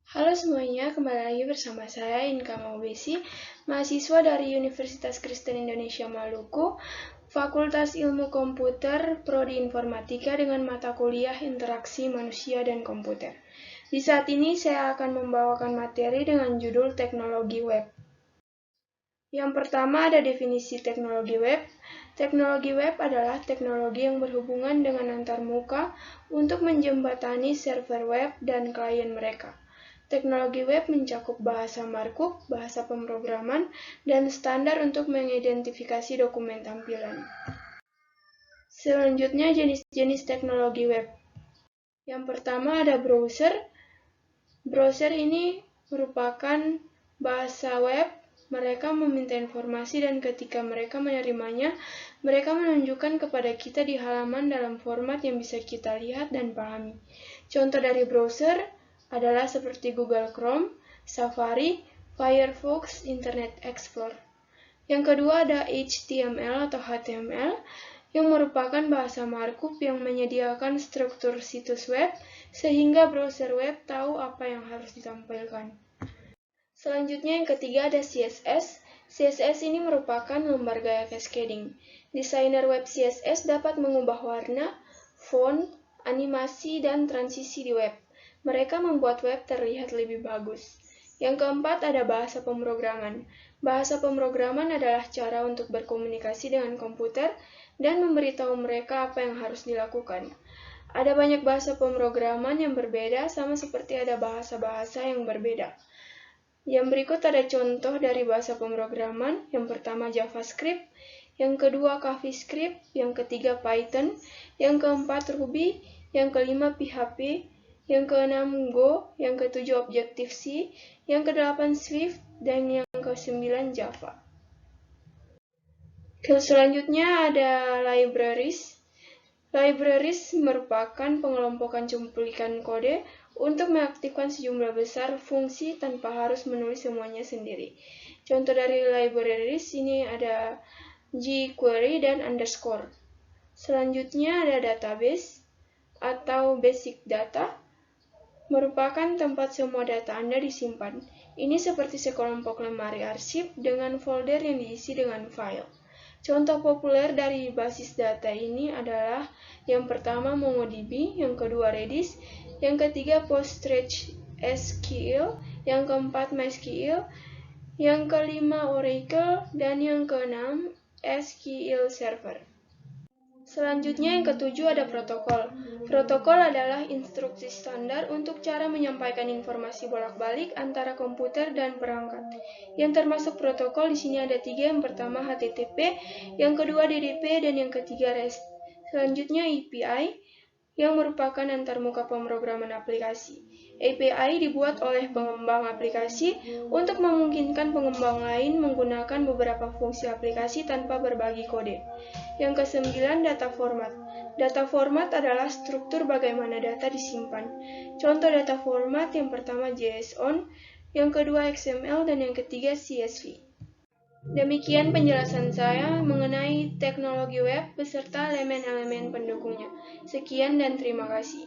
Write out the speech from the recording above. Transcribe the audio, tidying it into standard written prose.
Halo semuanya, kembali lagi bersama saya Inka Maubesi, mahasiswa dari Universitas Kristen Indonesia Maluku, Fakultas Ilmu Komputer, Prodi Informatika dengan mata kuliah Interaksi Manusia dan Komputer. Di saat ini saya akan membawakan materi dengan judul Teknologi Web. Yang pertama ada definisi teknologi web. Teknologi web adalah teknologi yang berhubungan dengan antarmuka untuk menjembatani server web dan klien mereka. Teknologi web mencakup bahasa markup, bahasa pemrograman, dan standar untuk mengidentifikasi dokumen tampilan. Selanjutnya jenis-jenis teknologi web. Yang pertama ada browser. Browser ini merupakan bahasa web. Mereka meminta informasi dan ketika mereka menerimanya, mereka menunjukkan kepada kita di halaman dalam format yang bisa kita lihat dan pahami. Contoh dari browser adalah seperti Google Chrome, Safari, Firefox, Internet Explorer. Yang kedua ada HTML atau HTML, yang merupakan bahasa markup yang menyediakan struktur situs web, sehingga browser web tahu apa yang harus ditampilkan. Selanjutnya yang ketiga ada CSS. CSS ini merupakan lembar gaya cascading. Desainer web CSS dapat mengubah warna, font, animasi, dan transisi di web. Mereka membuat web terlihat lebih bagus. Yang keempat ada bahasa pemrograman. Bahasa pemrograman adalah cara untuk berkomunikasi dengan komputer dan memberitahu mereka apa yang harus dilakukan. Ada banyak bahasa pemrograman yang berbeda, sama seperti ada bahasa-bahasa yang berbeda. Yang berikut ada contoh dari bahasa pemrograman. Yang pertama JavaScript, yang kedua CoffeeScript, yang ketiga Python, yang keempat Ruby, yang kelima PHP, yang keenam Go, yang ketujuh Objective-C, yang kedelapan Swift, dan yang kesembilan Java. Selanjutnya ada libraries. Libraries merupakan pengelompokan cuplikan kode untuk mengaktifkan sejumlah besar fungsi tanpa harus menulis semuanya sendiri. Contoh dari libraries ini ada jQuery dan underscore. Selanjutnya ada database atau basic data, merupakan tempat semua data Anda disimpan. Ini seperti sekelompok lemari arsip dengan folder yang diisi dengan file. Contoh populer dari basis data ini adalah yang pertama MongoDB, yang kedua Redis, yang ketiga PostgreSQL, yang keempat MySQL, yang kelima Oracle, dan yang keenam SQL Server. Selanjutnya yang ketujuh ada protokol. Protokol adalah instruksi standar untuk cara menyampaikan informasi bolak-balik antara komputer dan perangkat. Yang termasuk protokol di sini ada tiga. Yang pertama HTTP, yang kedua DDP, dan yang ketiga REST. Selanjutnya API, yang merupakan antarmuka pemrograman aplikasi. API dibuat oleh pengembang aplikasi untuk memungkinkan pengembang lain menggunakan beberapa fungsi aplikasi tanpa berbagi kode. Yang kesembilan, data format. Data format adalah struktur bagaimana data disimpan. Contoh data format yang pertama JSON, yang kedua XML, dan yang ketiga CSV. Demikian penjelasan saya mengenai teknologi web beserta elemen-elemen pendukungnya. Sekian dan terima kasih.